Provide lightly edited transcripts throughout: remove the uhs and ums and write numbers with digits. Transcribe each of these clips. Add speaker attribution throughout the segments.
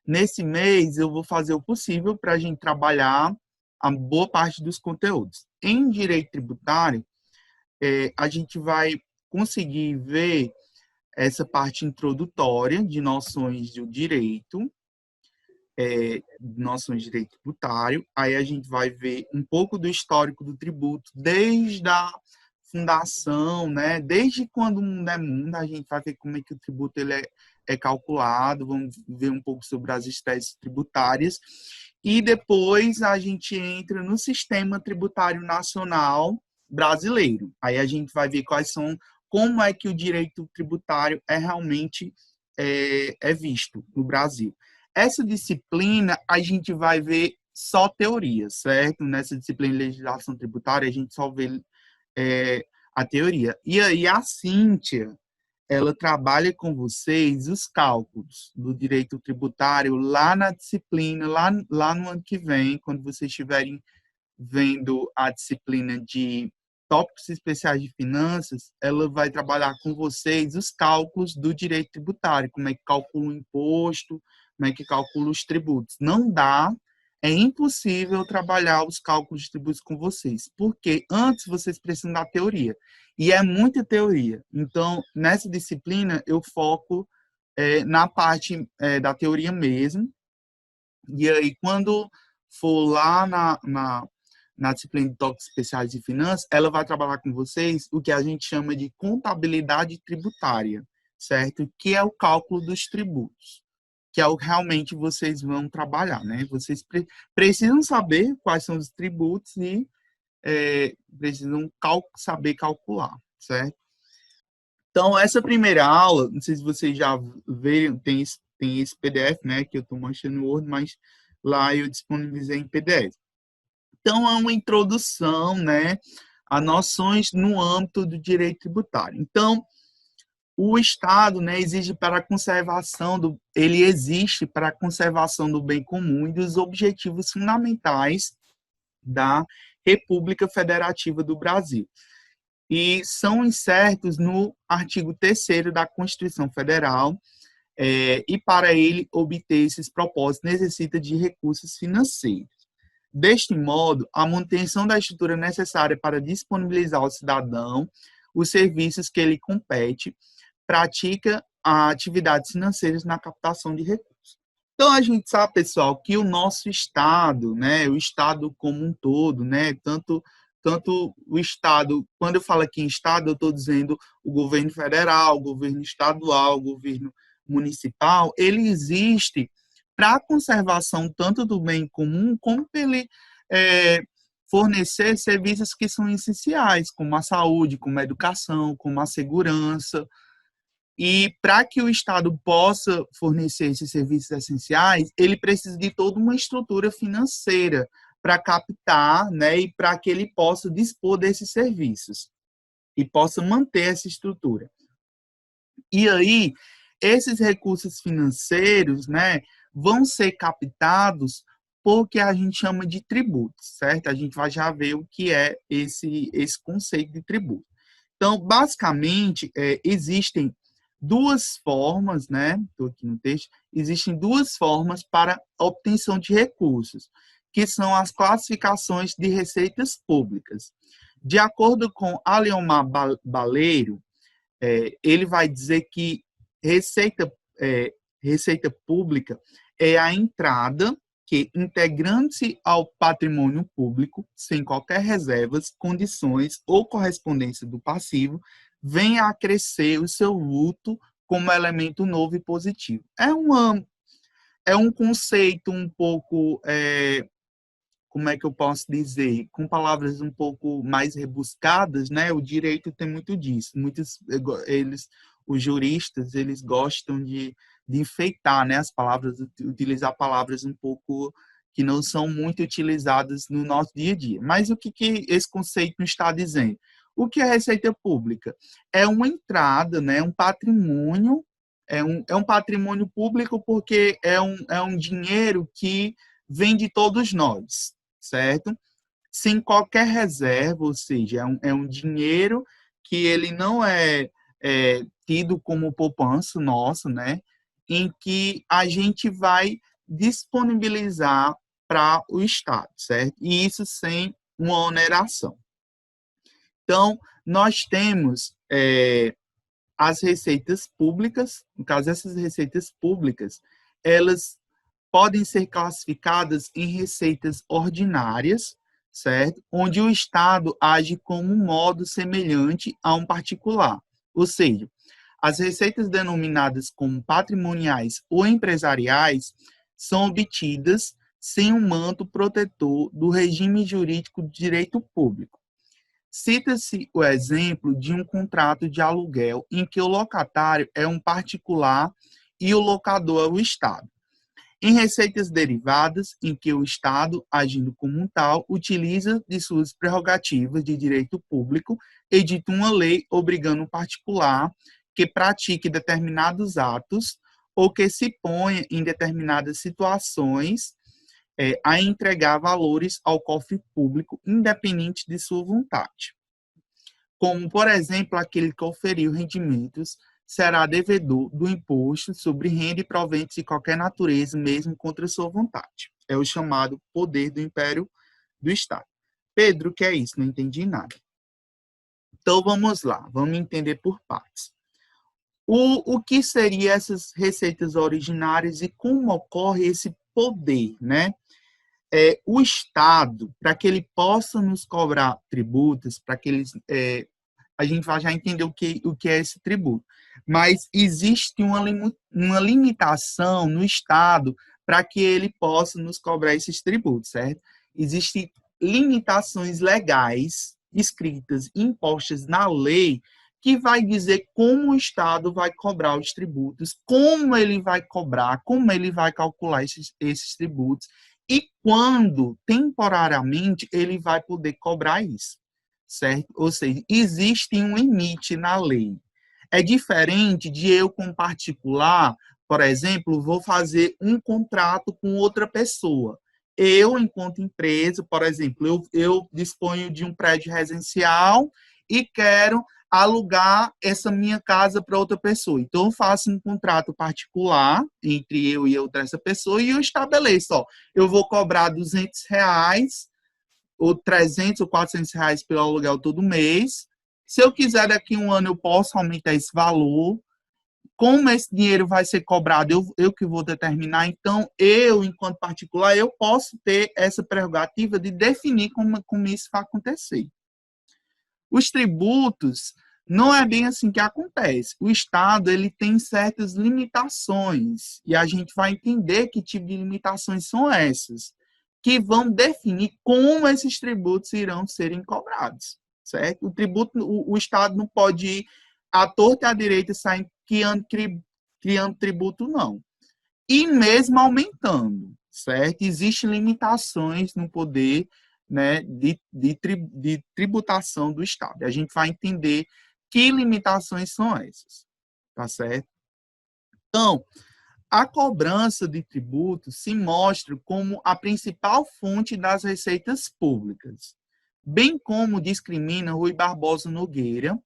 Speaker 1: Nesse mês, eu vou fazer o possível para a gente trabalhar a boa parte dos conteúdos. Em direito tributário, a gente vai conseguir ver essa parte introdutória de noções do direito, noções de direito tributário. Aí a gente vai ver um pouco do histórico do tributo, desde a fundação, né? Desde quando o mundo é mundo, a gente vai ver como é que o tributo ele é calculado, vamos ver um pouco sobre as espécies tributárias, e depois a gente entra no sistema tributário nacional brasileiro. Aí a gente vai ver como é que o direito tributário é realmente visto no Brasil. Essa disciplina a gente vai ver só teoria, certo? Nessa disciplina de legislação tributária a gente só vê a teoria. E aí a Cíntia, ela trabalha com vocês os cálculos do direito tributário lá na disciplina, lá no ano que vem, quando vocês estiverem vendo a disciplina de tópicos especiais de finanças, ela vai trabalhar com vocês os cálculos do direito tributário, como é que calcula o imposto, como é que calcula os tributos. Não dá, é impossível trabalhar os cálculos de tributos com vocês, porque antes vocês precisam da teoria, e é muita teoria. Então, nessa disciplina, eu foco na parte da teoria mesmo, e aí, quando for lá na disciplina de tópicos especiais de finanças, ela vai trabalhar com vocês o que a gente chama de contabilidade tributária, certo? Que é o cálculo dos tributos, que é o que realmente vocês vão trabalhar, né? Vocês precisam saber quais são os tributos e precisam saber calcular, certo? Então, essa primeira aula, não sei se vocês já viram, tem esse PDF, né, que eu estou mostrando no Word, mas lá eu disponibilizei em PDF. Então, é uma introdução, né, a noções no âmbito do direito tributário. Então, o Estado, né, ele existe para a conservação do bem comum e dos objetivos fundamentais da República Federativa do Brasil. E são incertos no artigo 3º da Constituição Federal, e para ele obter esses propósitos necessita de recursos financeiros. Deste modo, a manutenção da estrutura necessária para disponibilizar ao cidadão os serviços que ele compete, pratica atividades financeiras na captação de recursos. Então, a gente sabe, pessoal, que o nosso Estado, né, o Estado como um todo, né, tanto o Estado, quando eu falo aqui em Estado, eu estou dizendo o governo federal, o governo estadual, o governo municipal, ele existe para a conservação tanto do bem comum, como para ele fornecer serviços que são essenciais, como a saúde, como a educação, como a segurança. E para que o Estado possa fornecer esses serviços essenciais, ele precisa de toda uma estrutura financeira para captar, né, e para que ele possa dispor desses serviços e possa manter essa estrutura. E aí, esses recursos financeiros, né, vão ser captados porque a gente chama de tributos, certo? A gente vai já ver o que é esse conceito de tributo. Então, basicamente, existem duas formas, né? Estou aqui no texto. Existem duas formas para obtenção de recursos, que são as classificações de receitas públicas. De acordo com Aleomar Baleiro, ele vai dizer que receita pública é a entrada que, integrando-se ao patrimônio público, sem qualquer reservas, condições ou correspondência do passivo, vem a acrescer o seu luto como elemento novo e positivo. É um conceito um pouco, como é que eu posso dizer, com palavras um pouco mais rebuscadas, né? O direito tem muito disso. Os juristas, eles gostam de enfeitar, né, as palavras, utilizar palavras um pouco que não são muito utilizadas no nosso dia a dia. Mas o que esse conceito está dizendo? O que é receita pública? É uma entrada, né, um patrimônio, é um patrimônio público porque é um dinheiro que vem de todos nós, certo? Sem qualquer reserva, ou seja, é um dinheiro que ele não é tido como poupança nossa, né? Em que a gente vai disponibilizar para o Estado, certo? E isso sem uma oneração. Então, nós temos as receitas públicas, no caso, essas receitas públicas, elas podem ser classificadas em receitas ordinárias, certo? Onde o Estado age como um modo semelhante a um particular. Ou seja, as receitas denominadas como patrimoniais ou empresariais são obtidas sem um manto protetor do regime jurídico de direito público. Cita-se o exemplo de um contrato de aluguel em que o locatário é um particular e o locador é o Estado. Em receitas derivadas, em que o Estado, agindo como um tal, utiliza de suas prerrogativas de direito público, edita uma lei obrigando o particular que pratique determinados atos ou que se ponha em determinadas situações a entregar valores ao cofre público, independente de sua vontade. Como, por exemplo, aquele que oferiu rendimentos será devedor do imposto sobre renda e proventos de qualquer natureza, mesmo contra sua vontade. É o chamado poder do império do Estado. Pedro, o que é isso? Não entendi nada. Então, vamos lá, vamos entender por partes. O que seriam essas receitas originárias e como ocorre esse poder, né? O Estado, para que ele possa nos cobrar tributos, para que eles a gente vai já entender o que é esse tributo. Mas existe uma limitação no Estado para que ele possa nos cobrar esses tributos, certo? Existem limitações legais escritas, impostas na lei, que vai dizer como o Estado vai cobrar os tributos, como ele vai cobrar, como ele vai calcular esses tributos e quando, temporariamente, ele vai poder cobrar isso, certo? Ou seja, existe um limite na lei. É diferente de eu, como particular, por exemplo, vou fazer um contrato com outra pessoa. Eu, enquanto empresa, por exemplo, eu disponho de um prédio residencial e quero alugar essa minha casa para outra pessoa. Então, eu faço um contrato particular entre eu e outra essa pessoa e eu estabeleço, ó, eu vou cobrar R$ 200 ou 300 ou R$ 400 pelo aluguel todo mês. Se eu quiser, daqui a um ano, eu posso aumentar esse valor. Como esse dinheiro vai ser cobrado, eu que vou determinar. Então, eu, enquanto particular, eu posso ter essa prerrogativa de definir como isso vai acontecer. Os tributos, não é bem assim que acontece. O Estado ele tem certas limitações, e a gente vai entender que tipo de limitações são essas, que vão definir como esses tributos irão serem cobrados, certo? O Estado não pode ir à torta e à direita sair criando tributo, não. E mesmo aumentando, certo? Existem limitações no poder, né, de tributação do Estado. A gente vai entender que limitações são essas, tá certo? Então, a cobrança de tributos se mostra como a principal fonte das receitas públicas, bem como discrimina Rui Barbosa Nogueira.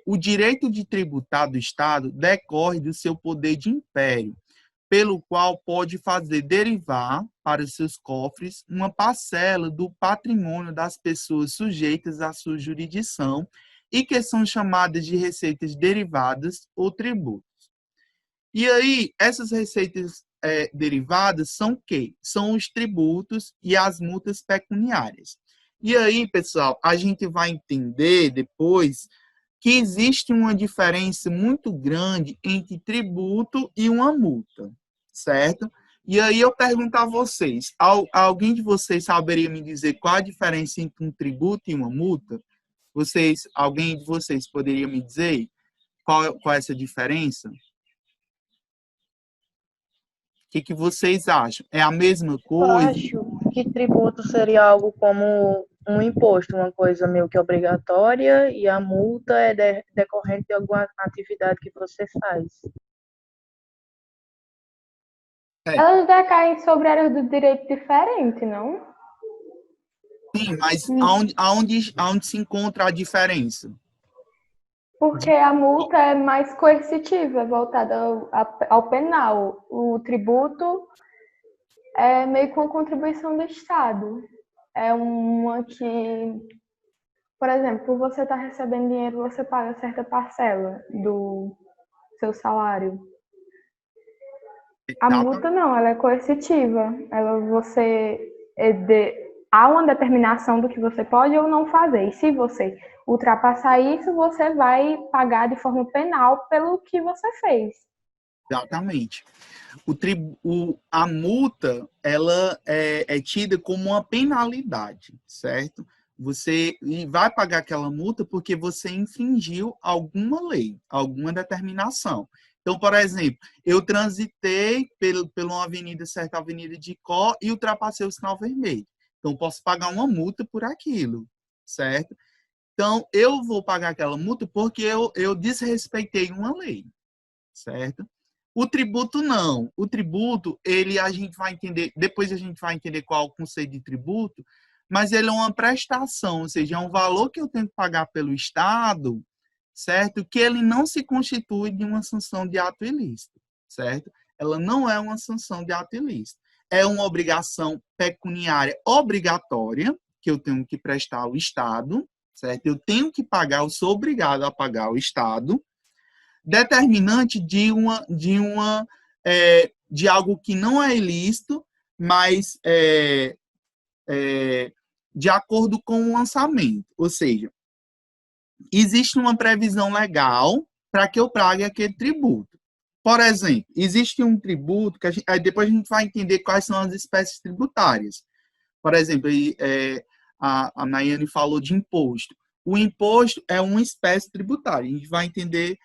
Speaker 1: O direito de tributar do Estado decorre do seu poder de império, pelo qual pode fazer derivar para os seus cofres uma parcela do patrimônio das pessoas sujeitas à sua jurisdição e que são chamadas de receitas derivadas ou tributos. E aí, essas receitas derivadas são o quê? São os tributos e as multas pecuniárias. E aí, pessoal, a gente vai entender depois que existe uma diferença muito grande entre tributo e uma multa, certo? E aí eu pergunto a vocês, alguém de vocês saberia me dizer qual a diferença entre um tributo e uma multa? Alguém de vocês poderia me dizer qual é essa diferença? O que vocês acham? É a mesma
Speaker 2: Eu
Speaker 1: coisa?
Speaker 2: acho que tributo seria algo como um imposto, uma coisa meio que obrigatória, e a multa é decorrente de alguma atividade que você faz.
Speaker 1: É,
Speaker 3: Elas decaem sobre áreas do direito diferente, não?
Speaker 1: sim, mas aonde se encontra a diferença?
Speaker 3: Porque a multa é mais coercitiva, é voltada ao penal. O tributo É meio com a contribuição do Estado. É uma que, por exemplo, você está recebendo dinheiro, você paga certa parcela do seu salário. A multa
Speaker 1: Exatamente.
Speaker 3: não, ela é coercitiva. Há uma determinação do que você pode ou não fazer. E se você ultrapassar isso, você vai pagar de forma penal pelo que você fez.
Speaker 1: Exatamente. A multa, ela é tida como uma penalidade, certo? Você vai pagar aquela multa porque você infringiu alguma lei, alguma determinação. Então, por exemplo, eu transitei pela uma avenida, certa avenida de Icó, e ultrapassei o sinal vermelho. Então, posso pagar uma multa por aquilo, certo? Então, eu vou pagar aquela multa porque eu desrespeitei uma lei, certo? O tributo não. O tributo, ele a gente vai entender, depois a gente vai entender qual é o conceito de tributo, mas ele é uma prestação, ou seja, é um valor que eu tenho que pagar pelo Estado, certo? Que ele não se constitui de uma sanção de ato ilícito, certo? Ela não é uma sanção de ato ilícito. É uma obrigação pecuniária obrigatória que eu tenho que prestar ao Estado, certo? Eu tenho que pagar, eu sou obrigado a pagar ao Estado, determinante de algo que não é ilícito, mas de acordo com o lançamento. Ou seja, existe uma previsão legal para que eu pague aquele tributo. Por exemplo, existe um tributo que depois a gente vai entender quais são as espécies tributárias. Por exemplo, a Nayane falou de imposto. O imposto é uma espécie tributária. A gente vai entender,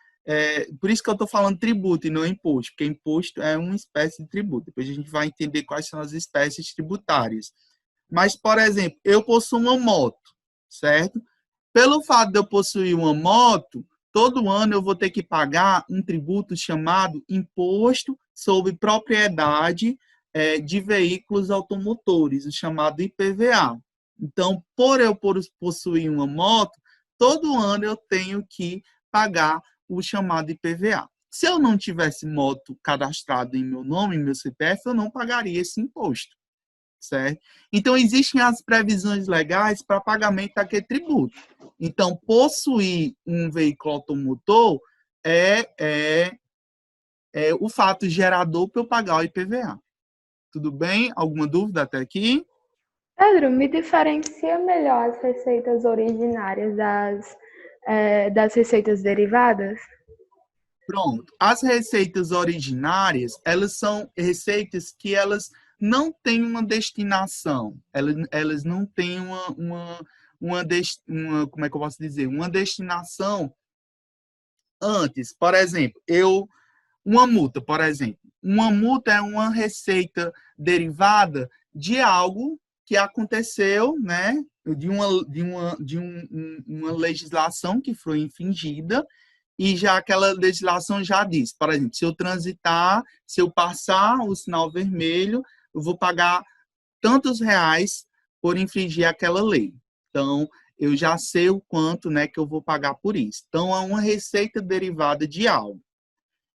Speaker 1: por isso que eu estou falando tributo e não imposto, porque imposto é uma espécie de tributo. Depois a gente vai entender quais são as espécies tributárias. Mas, por exemplo, eu possuo uma moto, certo? Pelo fato de eu possuir uma moto, todo ano eu vou ter que pagar um tributo chamado Imposto sobre Propriedade de Veículos Automotores, o chamado IPVA. Então, por eu possuir uma moto, todo ano eu tenho que pagar o chamado IPVA. Se eu não tivesse moto cadastrada em meu nome, em meu CPF, eu não pagaria esse imposto, certo? Então, existem as previsões legais para pagamento daquele tributo. Então, possuir um veículo automotor é o fato gerador para eu pagar o IPVA. Tudo bem? Alguma dúvida até aqui?
Speaker 3: Pedro, me diferencia melhor as receitas originárias das receitas derivadas?
Speaker 1: Pronto. As receitas originárias, elas são receitas que elas não têm uma destinação. Elas não têm como é que eu posso dizer? Uma destinação antes. Por exemplo, uma multa, por exemplo. Uma multa é uma receita derivada de algo que aconteceu, né? Uma legislação que foi infringida, e já aquela legislação já diz, por exemplo, se eu passar o sinal vermelho, eu vou pagar tantos reais por infringir aquela lei. Então, eu já sei o quanto, né, que eu vou pagar por isso. Então, é uma receita derivada de algo.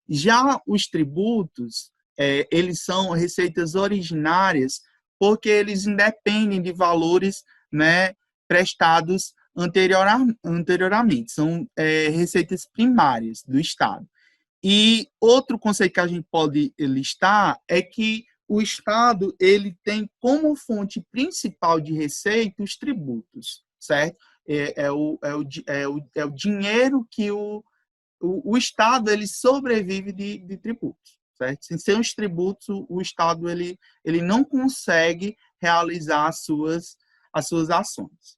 Speaker 1: Já os tributos, eles são receitas originárias porque eles independem de valores, né, prestados anteriormente. São receitas primárias do Estado. E outro conceito que a gente pode listar é que o Estado ele tem como fonte principal de receita os tributos, certo? É o dinheiro que o Estado ele sobrevive de tributos, certo? Sem os tributos, o Estado ele não consegue realizar as suas ações.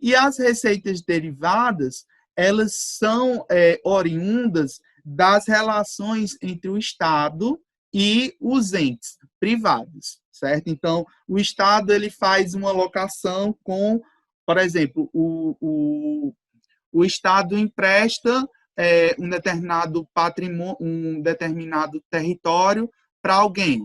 Speaker 1: E as receitas derivadas, elas são oriundas das relações entre o Estado e os entes privados, certo? Então, o Estado ele faz uma alocação com, por exemplo, o Estado empresta um determinado patrimônio, um determinado território para alguém.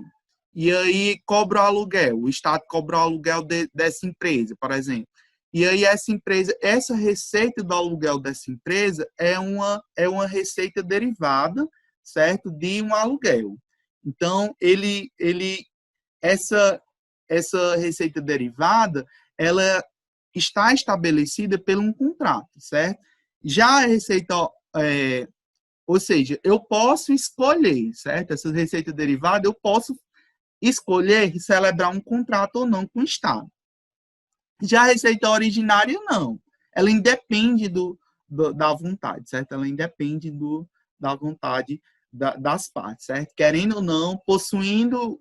Speaker 1: E aí cobra o aluguel. O Estado cobra o aluguel dessa empresa, por exemplo. E aí essa receita do aluguel dessa empresa é uma receita derivada, certo? De um aluguel. Então, ele essa receita derivada, ela está estabelecida por um contrato, certo? Já a receita, ou seja, eu posso escolher, certo? Essa receita derivada, eu posso escolher celebrar um contrato ou não com o Estado. Já a receita originária, não. Ela independe da vontade, certo? Ela independe da vontade das partes, certo? Querendo ou não, possuindo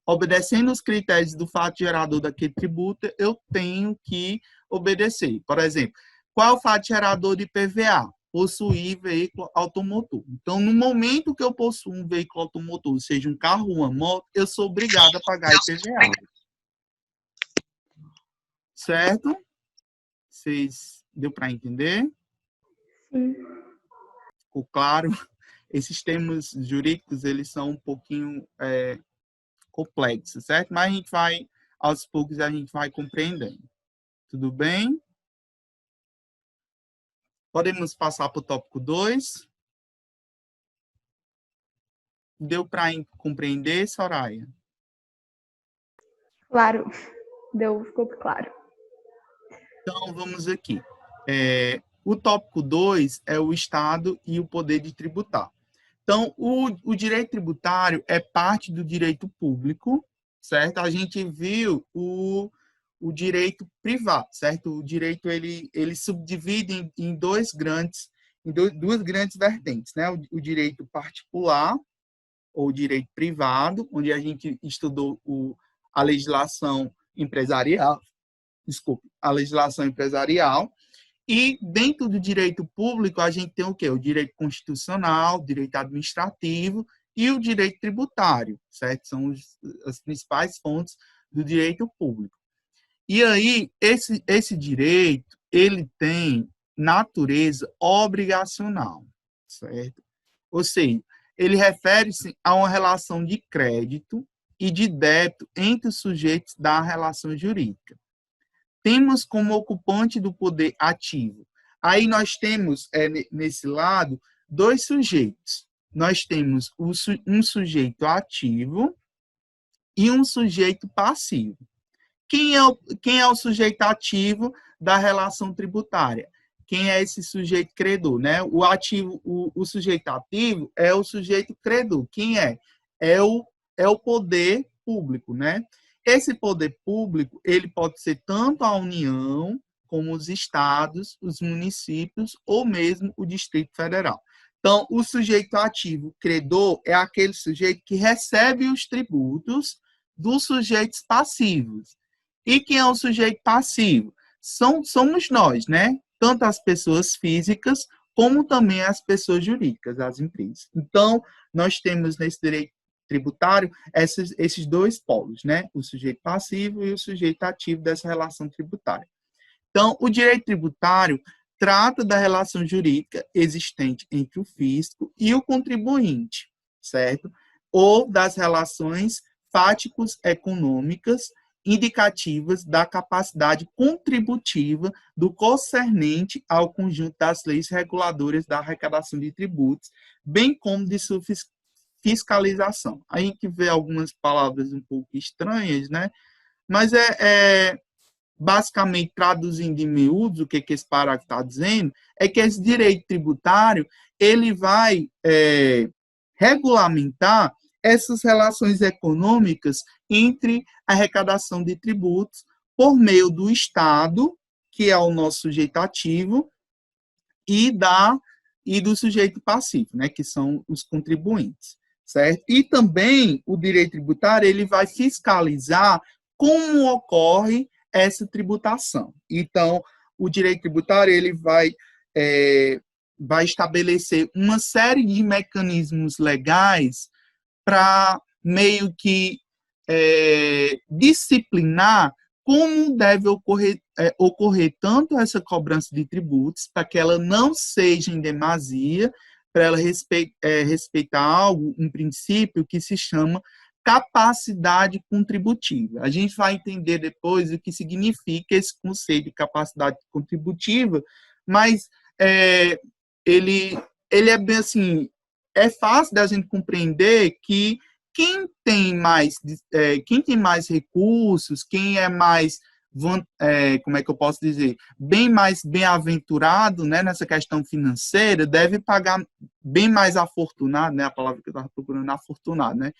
Speaker 1: obedecendo os critérios do fato gerador daquele tributo, eu tenho que obedecer. Por exemplo, qual é o fato gerador de IPVA? Possuir veículo automotor. Então, no momento que eu possuo um veículo automotor, seja um carro ou uma moto, eu sou obrigado a pagar IPVA. Certo? Vocês deu para entender?
Speaker 3: Sim.
Speaker 1: Ficou claro? Esses termos jurídicos, eles são um pouquinho complexos, certo? Mas a gente vai, aos poucos, a gente vai compreendendo. Tudo bem? Podemos passar para o tópico 2. Deu para compreender, Soraya?
Speaker 3: Claro. Ficou claro.
Speaker 1: Então, vamos aqui. O tópico 2 é o Estado e o poder de tributar. Então, o direito tributário é parte do direito público, certo? A gente viu o direito privado, certo? O direito, ele subdivide em duas grandes vertentes, né? O direito particular, ou direito privado, onde a gente estudou a legislação empresarial, a legislação empresarial, e dentro do direito público a gente tem o quê? O direito constitucional, o direito administrativo e o direito tributário, certo? São as principais fontes do direito público. E aí, esse direito, ele tem natureza obrigacional, certo? Ou seja, ele refere-se a uma relação de crédito e de débito entre os sujeitos da relação jurídica. Temos como ocupante do poder ativo. Aí nós temos, nesse lado, dois sujeitos. Nós temos um sujeito ativo e um sujeito passivo. Quem é o sujeito ativo da relação tributária? Quem é esse sujeito credor, né? O sujeito ativo é o sujeito credor. Quem é? É o poder público, né? Esse poder público, ele pode ser tanto a União, como os estados, os municípios, ou mesmo o Distrito Federal. Então, o sujeito ativo credor é aquele sujeito que recebe os tributos dos sujeitos passivos. E quem é o sujeito passivo? Somos nós, né? Tanto as pessoas físicas, como também as pessoas jurídicas, as empresas. Então, nós temos nesse direito tributário esses dois polos, né? O sujeito passivo e o sujeito ativo dessa relação tributária. Então, o direito tributário trata da relação jurídica existente entre o fisco e o contribuinte, certo? Ou das relações fáticos-econômicas indicativas da capacidade contributiva do concernente ao conjunto das leis reguladoras da arrecadação de tributos, bem como de sua fiscalização. A gente vê algumas palavras um pouco estranhas, né? Mas basicamente, traduzindo em miúdos, o que esse parágrafo está dizendo, é que esse direito tributário ele vai regulamentar essas relações econômicas entre a arrecadação de tributos por meio do Estado, que é o nosso sujeito ativo, e do sujeito passivo, né, que são os contribuintes, certo? E também o direito tributário ele vai fiscalizar como ocorre essa tributação. Então, o direito tributário ele vai estabelecer uma série de mecanismos legais para meio que disciplinar como deve ocorrer tanto essa cobrança de tributos, para que ela não seja em demasia, para ela respeitar algo, um princípio que se chama capacidade contributiva. A gente vai entender depois o que significa esse conceito de capacidade contributiva, mas ele é bem assim, é fácil da gente compreender que quem tem mais recursos, quem é mais, como é que eu posso dizer, bem mais bem-aventurado, né, nessa questão financeira, deve pagar bem mais afortunado, né, a palavra que eu estava procurando, afortunado, né?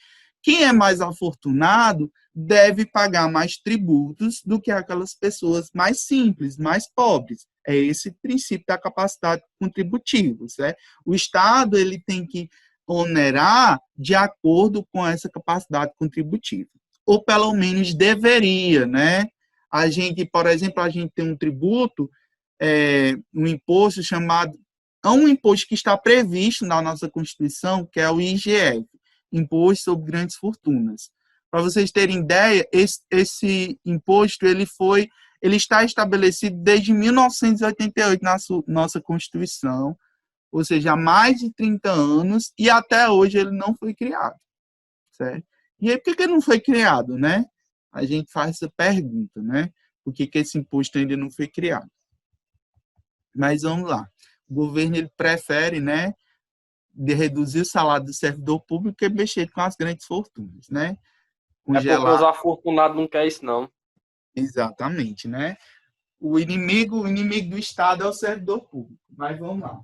Speaker 1: Quem é mais afortunado deve pagar mais tributos do que aquelas pessoas mais simples, mais pobres. É esse princípio da capacidade contributiva, certo? O Estado ele tem que onerar de acordo com essa capacidade contributiva. Ou pelo menos deveria, né? A gente, por exemplo, a gente tem um tributo, um imposto chamado, um imposto que está previsto na nossa Constituição, que é o IGF, Imposto sobre Grandes Fortunas. Para vocês terem ideia, esse imposto ele está estabelecido desde 1988 na nossa Constituição, ou seja, há mais de 30 anos, e até hoje ele não foi criado, certo? E aí, por que ele não foi criado, né? A gente faz essa pergunta, né? Por que esse imposto ainda não foi criado? Mas vamos lá. O governo ele prefere, né, de reduzir o salário do servidor público e mexer com as grandes fortunas, né?
Speaker 4: Congelar. É porque os afortunados não querem isso, não.
Speaker 1: Exatamente, né? O inimigo do Estado é o servidor público. Mas vamos lá.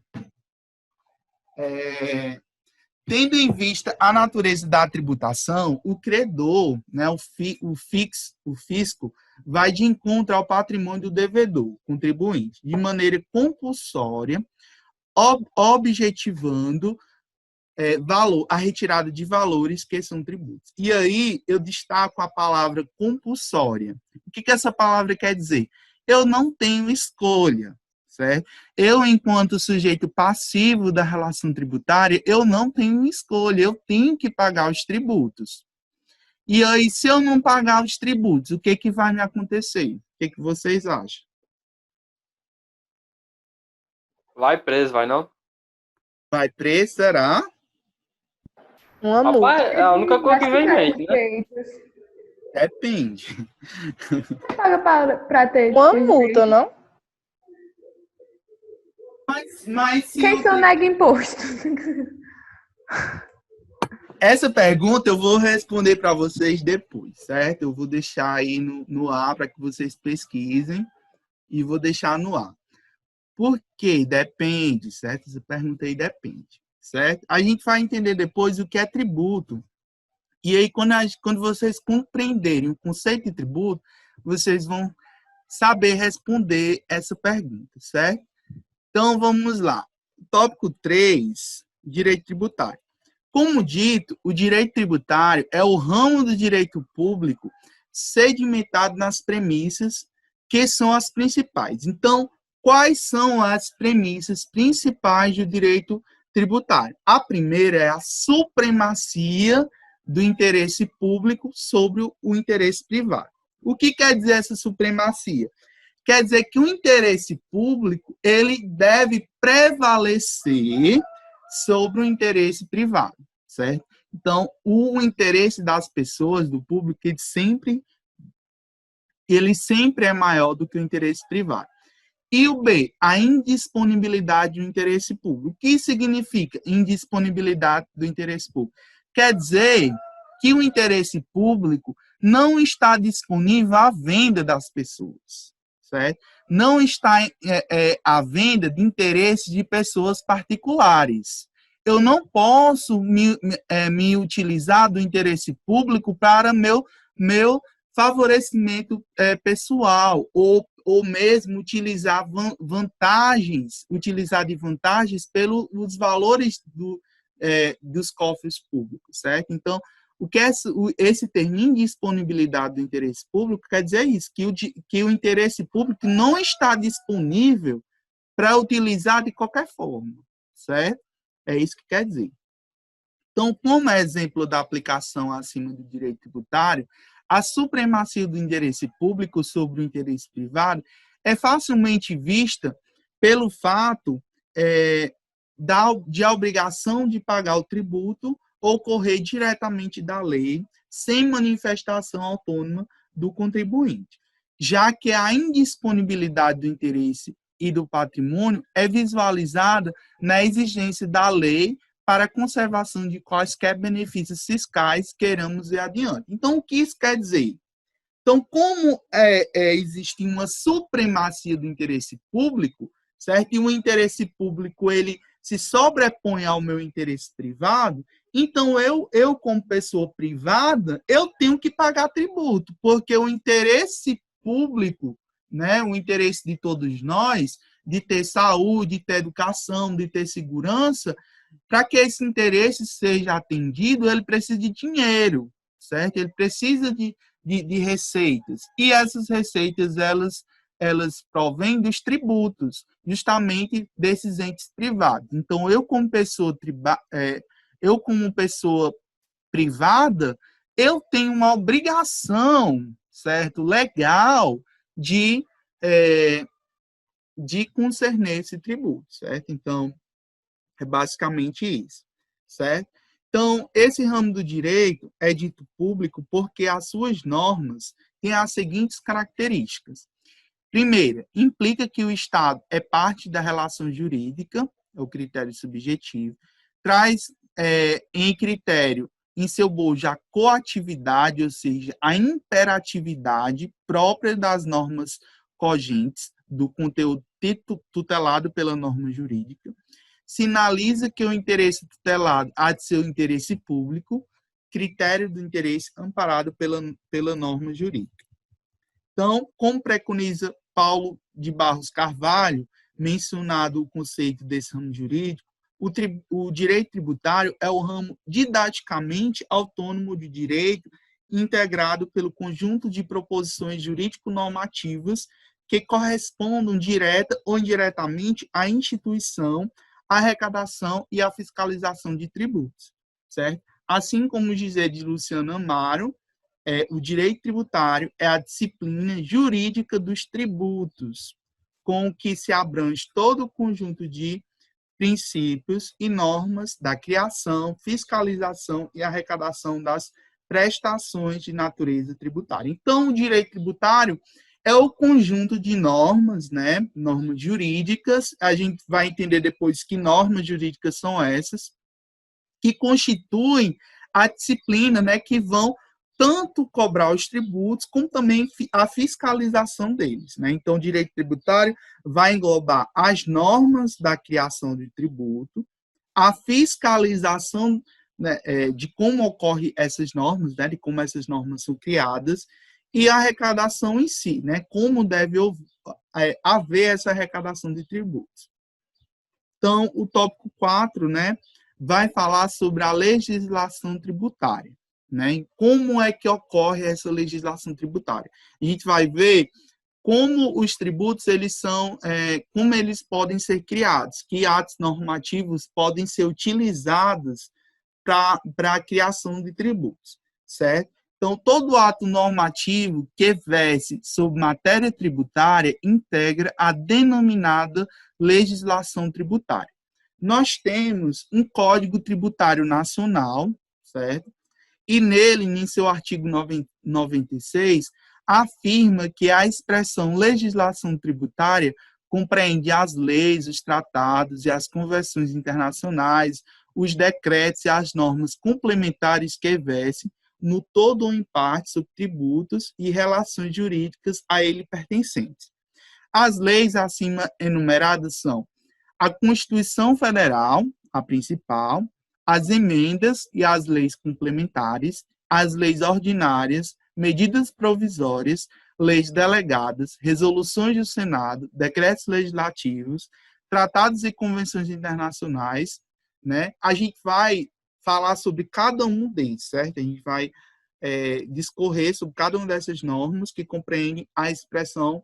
Speaker 1: Tendo em vista a natureza da tributação, o credor, né, o fisco, vai de encontro ao patrimônio do devedor, contribuinte, de maneira compulsória, objetivando a retirada de valores que são tributos. E aí eu destaco a palavra compulsória. O que essa palavra quer dizer? Eu não tenho escolha, certo? Eu, enquanto sujeito passivo da relação tributária, eu não tenho escolha, eu tenho que pagar os tributos. E aí, se eu não pagar os tributos, o que vai me acontecer? O que vocês acham?
Speaker 4: Vai preso, vai não?
Speaker 1: Vai preso, será?
Speaker 2: Uma multa.
Speaker 4: Rapaz, é a única coisa que vem em mente, né?
Speaker 1: Depende.
Speaker 3: Você paga para ter
Speaker 2: Uma multa, não?
Speaker 1: Mas se
Speaker 3: quem que eu nega imposto?
Speaker 1: Essa pergunta eu vou responder para vocês depois, certo? Eu vou deixar aí no ar para que vocês pesquisem e vou deixar no ar. Por quê? Depende, certo? Essa pergunta aí depende, certo? A gente vai entender depois o que é tributo. E aí, quando vocês compreenderem o conceito de tributo, vocês vão saber responder essa pergunta, certo? Então, vamos lá. Tópico 3, direito tributário. Como dito, o direito tributário é o ramo do direito público sedimentado nas premissas que são as principais. Então, quais são as premissas principais do direito tributário? A primeira é a supremacia do interesse público sobre o interesse privado. O que quer dizer essa supremacia? Quer dizer que o interesse público ele deve prevalecer sobre o interesse privado, certo? Então, o interesse das pessoas, do público, ele sempre é maior do que o interesse privado. E o B, a indisponibilidade do interesse público. O que significa indisponibilidade do interesse público? Quer dizer que o interesse público não está disponível à venda das pessoas, certo? Não está à venda de interesses de pessoas particulares. Eu não posso me utilizar do interesse público para meu favorecimento pessoal ou mesmo utilizar de vantagens pelos valores dos cofres públicos, certo? Então, o que esse termo indisponibilidade do interesse público quer dizer isso, que o interesse público não está disponível para utilizar de qualquer forma, certo? É isso que quer dizer. Então, como exemplo da aplicação acima do direito tributário, a supremacia do interesse público sobre o interesse privado é facilmente vista pelo fato de a obrigação de pagar o tributo ocorrer diretamente da lei, sem manifestação autônoma do contribuinte, já que a indisponibilidade do interesse e do patrimônio é visualizada na exigência da lei para a conservação de quaisquer benefícios fiscais queiramos ir adiante. Então, o que isso quer dizer? Então, como existe uma supremacia do interesse público, certo? E o interesse público ele se sobrepõe ao meu interesse privado, então eu como pessoa privada, eu tenho que pagar tributo, porque o interesse público, né, o interesse de todos nós, de ter saúde, de ter educação, de ter segurança, para que esse interesse seja atendido, ele precisa de dinheiro, certo? Ele precisa de receitas. E essas receitas, elas provêm dos tributos, justamente desses entes privados. Então, eu como pessoa privada, eu tenho uma obrigação, certo, legal, de concerner esse tributo, certo? Então, é basicamente isso, certo? Então, esse ramo do direito é dito público porque as suas normas têm as seguintes características. Primeira, implica que o Estado é parte da relação jurídica, é o critério subjetivo, traz em seu bojo a coatividade, ou seja, a imperatividade própria das normas cogentes, do conteúdo tutelado pela norma jurídica, sinaliza que o interesse tutelado há de ser o interesse público, critério do interesse amparado pela norma jurídica. Então, como preconiza Paulo de Barros Carvalho, mencionado o conceito desse ramo jurídico, o direito tributário é o ramo didaticamente autônomo de direito, integrado pelo conjunto de proposições jurídico-normativas que correspondam direta ou indiretamente à instituição, à arrecadação e à fiscalização de tributos, certo? Assim como dizer de Luciano Amaro, o direito tributário é a disciplina jurídica dos tributos, com que se abrange todo o conjunto de princípios e normas da criação, fiscalização e arrecadação das prestações de natureza tributária. Então, o direito tributário é o conjunto de normas, né? Normas jurídicas. A gente vai entender depois que normas jurídicas são essas, que constituem a disciplina, né? Que vão tanto cobrar os tributos, como também a fiscalização deles, né? Então, o direito tributário vai englobar as normas da criação de tributo, a fiscalização, né, de como ocorrem essas normas, né? De como essas normas são criadas, e a arrecadação em si, né? Como deve haver essa arrecadação de tributos. Então, o tópico 4, né, vai falar sobre a legislação tributária, né? Como é que ocorre essa legislação tributária? A gente vai ver como os tributos como eles podem ser criados, que atos normativos podem ser utilizados para a criação de tributos, certo? Então, todo ato normativo que verse sobre matéria tributária integra a denominada legislação tributária. Nós temos um Código Tributário Nacional, certo? E nele, em seu artigo 96, afirma que a expressão legislação tributária compreende as leis, os tratados e as convenções internacionais, os decretos e as normas complementares que versem, no todo ou em parte, sobre tributos e relações jurídicas a ele pertencentes. As leis acima enumeradas são a Constituição Federal, a principal, as emendas e as leis complementares, as leis ordinárias, medidas provisórias, leis delegadas, resoluções do Senado, decretos legislativos, tratados e convenções internacionais, né? A gente vai falar sobre cada um deles, certo? A gente vai discorrer sobre cada uma dessas normas que compreendem a expressão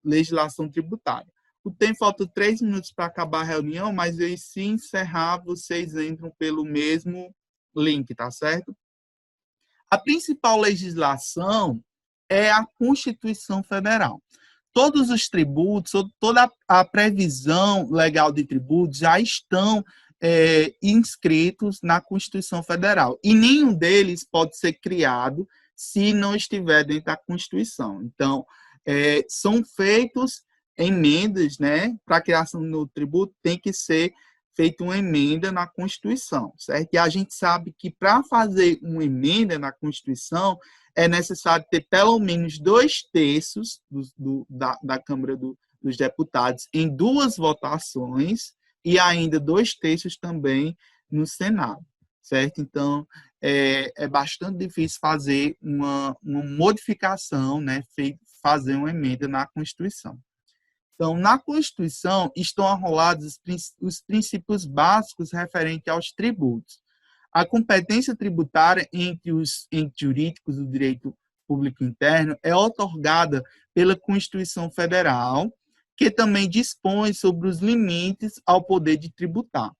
Speaker 1: legislação tributária. O tempo falta 3 minutos para acabar a reunião, mas se encerrar, vocês entram pelo mesmo link, tá certo? A principal legislação é a Constituição Federal. Todos os tributos, toda a previsão legal de tributos já estão inscritos na Constituição Federal. E nenhum deles pode ser criado se não estiver dentro da Constituição. Então, são feitos emendas, né, para a criação do tributo, tem que ser feito uma emenda na Constituição, certo? E a gente sabe que para fazer uma emenda na Constituição é necessário ter pelo menos 2/3 da Câmara dos Deputados em 2 votações e ainda 2/3 também no Senado, certo? Então, é bastante difícil fazer uma modificação, né? Fazer uma emenda na Constituição. Então, na Constituição estão arrolados os princípios básicos referentes aos tributos. A competência tributária entre os entes jurídicos do direito público interno é outorgada pela Constituição Federal, que também dispõe sobre os limites ao poder de tributar,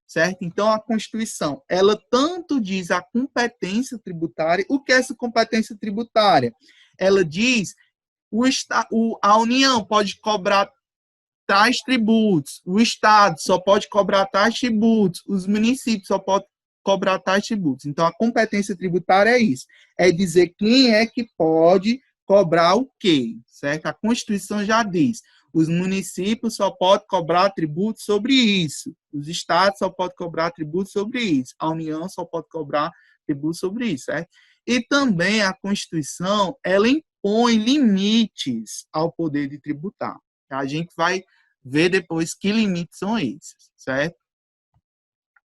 Speaker 1: certo? Então, a Constituição, ela tanto diz a competência tributária. O que é essa competência tributária? Ela diz a União pode cobrar tais tributos, o Estado só pode cobrar tais tributos, os municípios só podem cobrar tais tributos. Então, a competência tributária é isso, é dizer quem é que pode cobrar o quê, certo? A Constituição já diz, os municípios só podem cobrar tributos sobre isso, os estados só podem cobrar tributos sobre isso, a União só pode cobrar tributos sobre isso, certo? E também a Constituição, ela impõe limites ao poder de tributar. A gente vai ver depois que limites são esses, certo?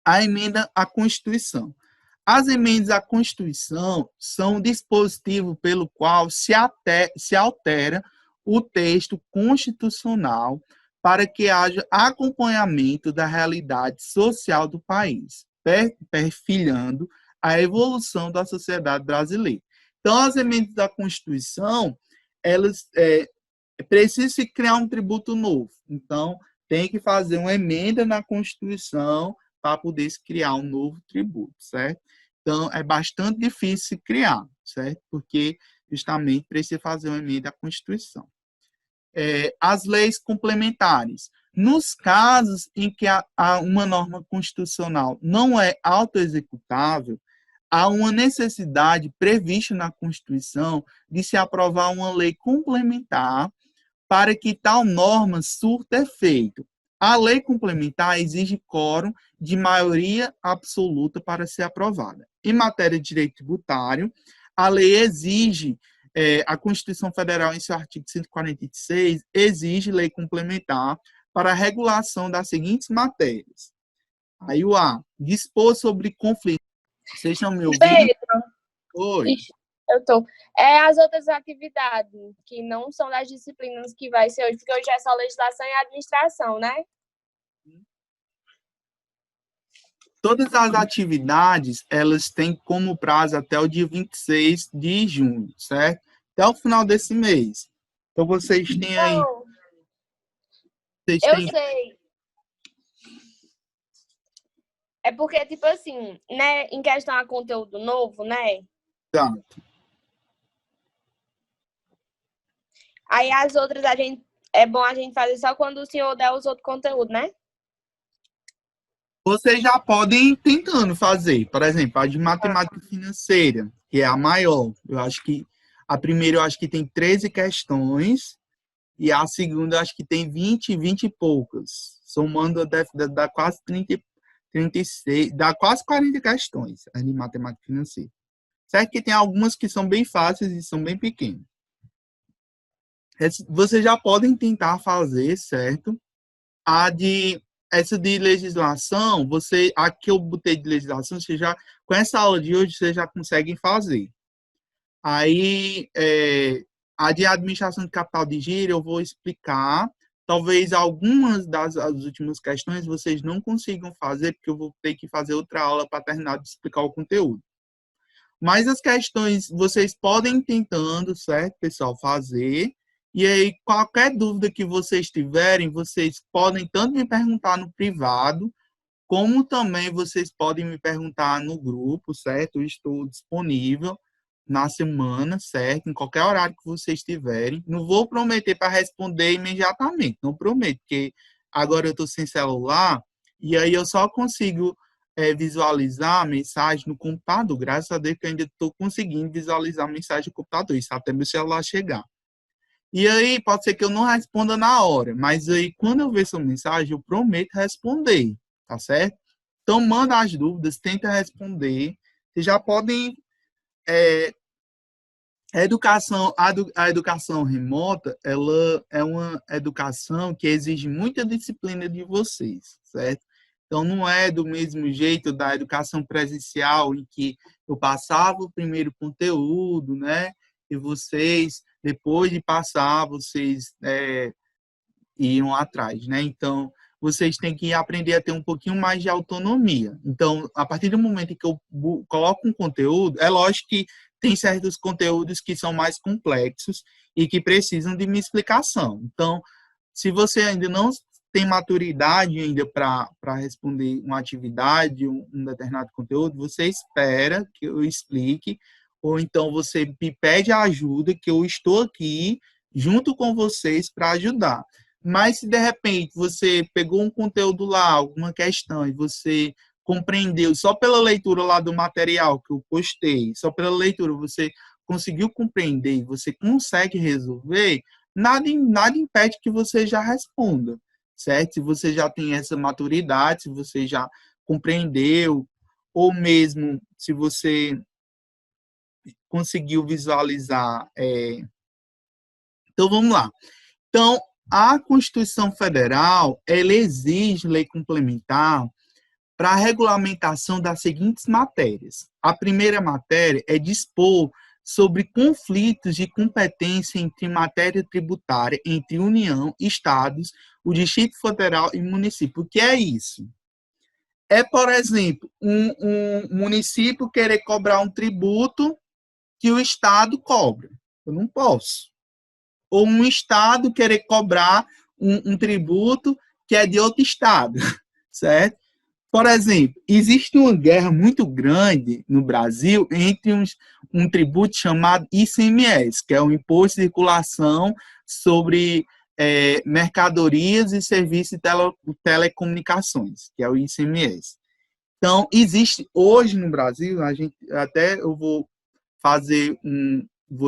Speaker 1: A emenda à Constituição. As emendas à Constituição são um dispositivo pelo qual se altera o texto constitucional para que haja acompanhamento da realidade social do país, perfilhando a evolução da sociedade brasileira. Então, as emendas da Constituição, elas precisam se criar um tributo novo. Então, tem que fazer uma emenda na Constituição para poder se criar um novo tributo, certo? Então, é bastante difícil se criar, certo? Porque, justamente, precisa fazer uma emenda à Constituição. As leis complementares. Nos casos em que uma norma constitucional não é autoexecutável, há uma necessidade prevista na Constituição de se aprovar uma lei complementar para que tal norma surta efeito. A lei complementar exige quórum de maioria absoluta para ser aprovada. Em matéria de direito tributário, a lei exige, a Constituição Federal, em seu artigo 146, exige lei complementar para a regulação das seguintes matérias. Aí o A, dispor sobre conflito. Vocês estão me ouvindo?
Speaker 2: Pedro,
Speaker 1: Oi.
Speaker 2: eu tô. As outras atividades que não são das disciplinas que vai ser hoje, porque hoje é só legislação e administração, né?
Speaker 1: Todas as atividades, elas têm como prazo até o dia 26 de junho, certo? Até o final desse mês. Então, vocês têm aí...
Speaker 2: Eu sei. É porque, tipo assim, né, em questão a conteúdo novo, né?
Speaker 1: Exato.
Speaker 2: Aí as outras é bom a gente fazer só quando o senhor der os outros conteúdos, né?
Speaker 1: Vocês já podem ir tentando fazer. Por exemplo, a de matemática financeira, que é a maior. Eu acho que a primeira eu acho que tem 13 questões e a segunda eu acho que tem 20 e poucas. Somando dá quase 36, dá quase 40 questões a de matemática financeira. Certo que tem algumas que são bem fáceis e são bem pequenas. Vocês já podem tentar fazer, certo? Essa de legislação, aqui eu botei de legislação, com essa aula de hoje, vocês já conseguem fazer. Aí, a de administração de capital de giro, eu vou explicar. Talvez algumas das últimas questões vocês não consigam fazer, porque eu vou ter que fazer outra aula para terminar de explicar o conteúdo. Mas as questões, vocês podem ir tentando, certo, pessoal, fazer. E aí, qualquer dúvida que vocês tiverem, vocês podem tanto me perguntar no privado, como também vocês podem me perguntar no grupo, certo? Eu estou disponível na semana, certo? Em qualquer horário que vocês tiverem. Não vou prometer para responder imediatamente, não prometo, porque agora eu estou sem celular, e aí eu só consigo visualizar a mensagem no computador. Graças a Deus que eu ainda estou conseguindo visualizar a mensagem no computador, isso até meu celular chegar. E aí, pode ser que eu não responda na hora, mas aí, quando eu ver sua mensagem, eu prometo responder, tá certo? Então, manda as dúvidas, tenta responder. Vocês já podem... A educação remota, ela é uma educação que exige muita disciplina de vocês, certo? Então, não é do mesmo jeito da educação presencial, em que eu passava o primeiro conteúdo, né? E vocês, depois de passar, vocês iam atrás, né? Então, vocês têm que aprender a ter um pouquinho mais de autonomia. Então, a partir do momento que eu coloco um conteúdo, é lógico que tem certos conteúdos que são mais complexos e que precisam de uma explicação. Então, se você ainda não tem maturidade ainda para responder uma atividade, um determinado conteúdo, você espera que eu explique, ou então você me pede ajuda, que eu estou aqui junto com vocês para ajudar. Mas se de repente você pegou um conteúdo lá, alguma questão, e você compreendeu só pela leitura lá do material que eu postei, só pela leitura você conseguiu compreender e você consegue resolver, nada impede que você já responda, certo? Se você já tem essa maturidade, se você já compreendeu, ou mesmo se você conseguiu visualizar. Então, vamos lá. Então, a Constituição Federal, ela exige lei complementar para a regulamentação das seguintes matérias. A primeira matéria é dispor sobre conflitos de competência entre matéria tributária entre União, Estados, o Distrito Federal e município. O que é isso? É, por exemplo, um município querer cobrar um tributo que o Estado cobra. Eu não posso. Ou um Estado querer cobrar um tributo que é de outro Estado, certo? Por exemplo, existe uma guerra muito grande no Brasil entre um tributo chamado ICMS, que é o Imposto de Circulação sobre Mercadorias e Serviços de Telecomunicações, que é o ICMS. Então, existe hoje no Brasil, eu vou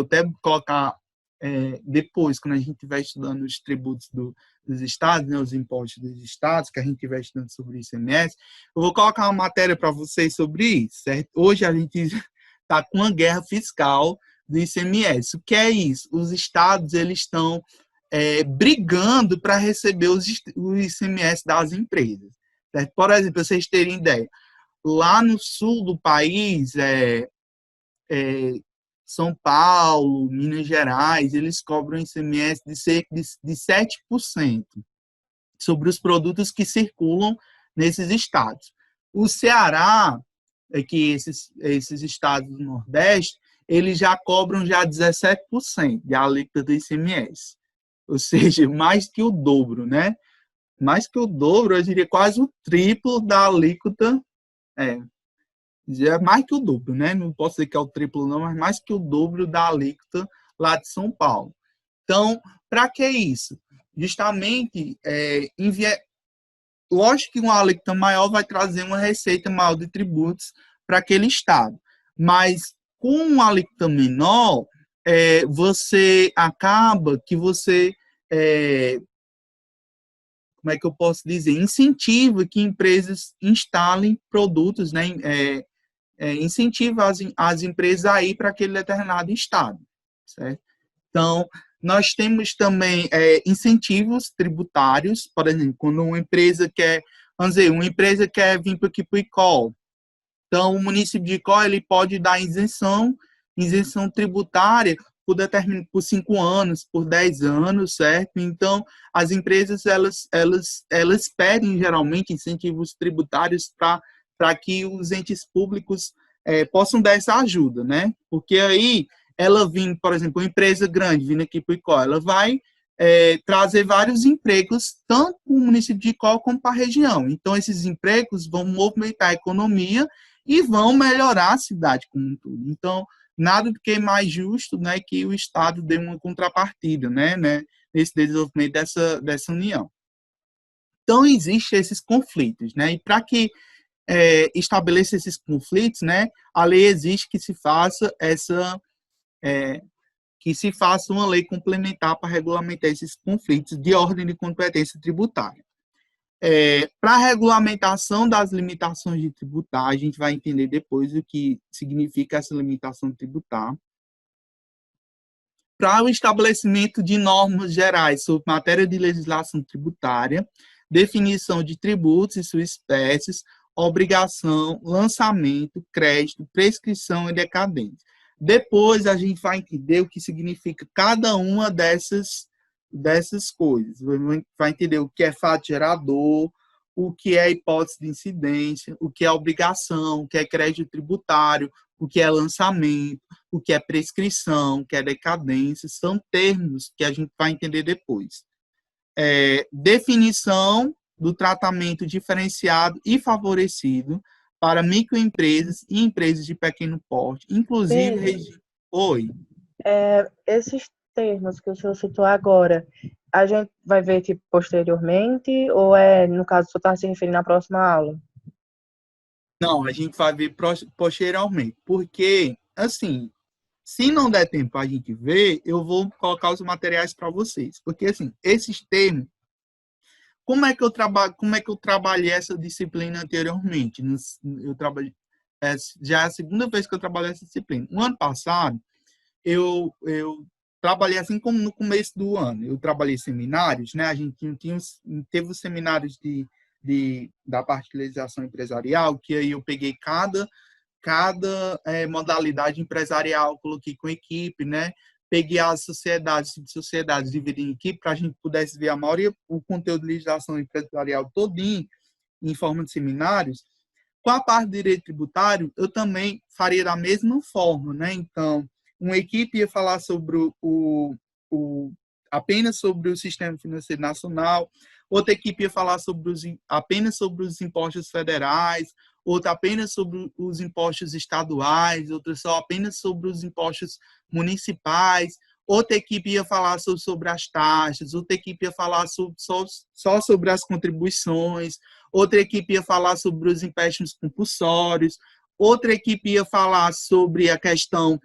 Speaker 1: até colocar depois, quando a gente estiver estudando os tributos dos estados, né, os impostos dos estados, que a gente estiver estudando sobre o ICMS, eu vou colocar uma matéria para vocês sobre isso, certo? Hoje a gente está com uma guerra fiscal do ICMS. O que é isso? Os estados eles estão brigando para receber o ICMS das empresas, certo? Por exemplo, para vocês terem ideia, lá no sul do país, São Paulo, Minas Gerais, eles cobram ICMS de cerca de 7% sobre os produtos que circulam nesses estados. O Ceará, que esses estados do Nordeste, eles já cobram já 17% de alíquota do ICMS. Ou seja, mais que o dobro, né? Mais que o dobro, eu diria quase o triplo da alíquota. É mais que o dobro, né? Não posso dizer que é o triplo, não, mas mais que o dobro da alíquota lá de São Paulo. Então, para que isso? Justamente, lógico que uma alíquota maior vai trazer uma receita maior de tributos para aquele estado, mas com uma alíquota menor, você acaba que você, como é que eu posso dizer, incentiva que empresas instalem produtos, né? Incentiva as empresas a ir para aquele determinado estado, certo? Então, nós temos também incentivos tributários, por exemplo, quando uma empresa quer vir para aqui para o ICOL, então o município de ICOL ele pode dar isenção tributária por 5 anos, por 10 anos, certo? Então, as empresas elas pedem geralmente incentivos tributários para que os entes públicos possam dar essa ajuda, né? Porque aí, ela vindo, por exemplo, uma empresa grande vindo aqui para o ICOL, ela vai trazer vários empregos, tanto para o município de ICOL como para a região. Então, esses empregos vão movimentar a economia e vão melhorar a cidade como um todo. Então, nada do que mais justo, né, que o Estado dê uma contrapartida, né, nesse desenvolvimento dessa união. Então, existem esses conflitos, né? E para que estabeleça esses conflitos, né? A lei exige que se faça uma lei complementar para regulamentar esses conflitos de ordem de competência tributária. Para a regulamentação das limitações de tributar, a gente vai entender depois o que significa essa limitação tributar. Para o estabelecimento de normas gerais sobre matéria de legislação tributária, definição de tributos e suas espécies, obrigação, lançamento, crédito, prescrição e decadência. Depois a gente vai entender o que significa cada uma dessas coisas. Vai entender o que é fato gerador, o que é hipótese de incidência, o que é obrigação, o que é crédito tributário, o que é lançamento, o que é prescrição, o que é decadência. São termos que a gente vai entender depois. Definição do tratamento diferenciado e favorecido para microempresas e empresas de pequeno porte, inclusive... Oi.
Speaker 2: Esses termos que o senhor citou agora, a gente vai ver tipo, posteriormente, ou no caso, o senhor está se referindo à próxima aula?
Speaker 1: Não, a gente vai ver posteriormente, porque, assim, se não der tempo para a gente ver, eu vou colocar os materiais para vocês, porque, assim, esses termos, como é que eu trabalhei essa disciplina anteriormente? Eu trabalhei, já é a segunda vez que eu trabalho essa disciplina. No ano passado, eu trabalhei assim como no começo do ano. Eu trabalhei seminários, né? A gente teve os seminários da parte de legislação empresarial, que aí eu peguei cada modalidade empresarial, coloquei com equipe, né? Peguei as sociedades divididas em equipe para a gente pudesse ver o conteúdo de legislação empresarial todinho em forma de seminários. Com a parte de direito tributário, eu também faria da mesma forma, né? Então, uma equipe ia falar sobre apenas sobre o sistema financeiro nacional, outra equipe ia falar apenas sobre os impostos federais, outra apenas sobre os impostos estaduais, outra só apenas sobre os impostos municipais, outra equipe ia falar sobre as taxas, outra equipe ia falar só sobre as contribuições, outra equipe ia falar sobre os empréstimos compulsórios, outra equipe ia falar sobre a questão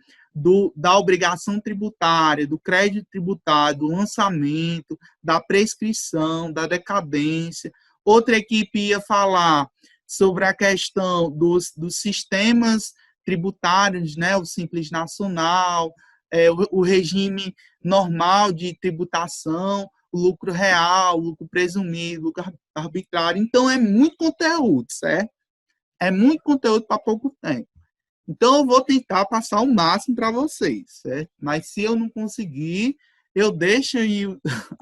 Speaker 1: da obrigação tributária, do crédito tributário, do lançamento, da prescrição, da decadência. Outra equipe ia falar sobre a questão dos sistemas tributários, né, o Simples Nacional, o regime normal de tributação, o lucro real, o lucro presumido, o lucro arbitrário. Então, é muito conteúdo, certo? É muito conteúdo para pouco tempo. Então, eu vou tentar passar o máximo para vocês, certo? Mas se eu não conseguir, eu deixo aí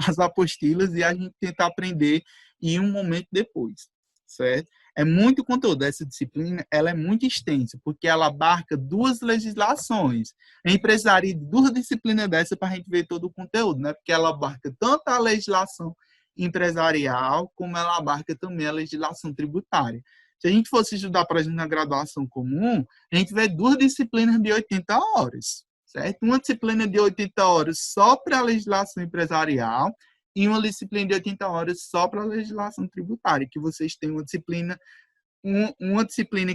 Speaker 1: as apostilas e a gente tenta aprender em um momento depois, certo? É muito conteúdo. Essa disciplina, ela é muito extensa, porque ela abarca 2 legislações. A gente precisaria de 2 disciplinas dessa para a gente ver todo o conteúdo, né? Porque ela abarca tanto a legislação empresarial, como ela abarca também a legislação tributária. Se a gente fosse estudar, por exemplo, na graduação comum, a gente vê 2 disciplinas de 80 horas, certo? Uma disciplina de 80 horas só para a legislação empresarial e uma disciplina de 80 horas só para a legislação tributária, que vocês têm uma disciplina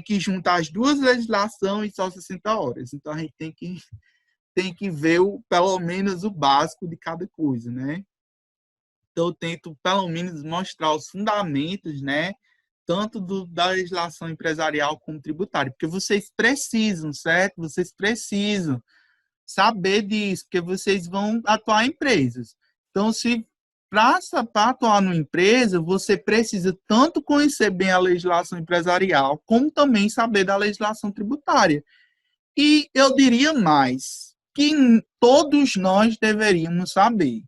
Speaker 1: que junta as 2 legislações e só 60 horas. Então, a gente tem que ver pelo menos o básico de cada coisa, né? Então, eu tento, pelo menos, mostrar os fundamentos, né? Tanto da legislação empresarial como tributária, porque vocês precisam, certo? Vocês precisam saber disso, porque vocês vão atuar em empresas. Então, para atuar numa empresa, você precisa tanto conhecer bem a legislação empresarial, como também saber da legislação tributária. E eu diria mais, que todos nós deveríamos saber.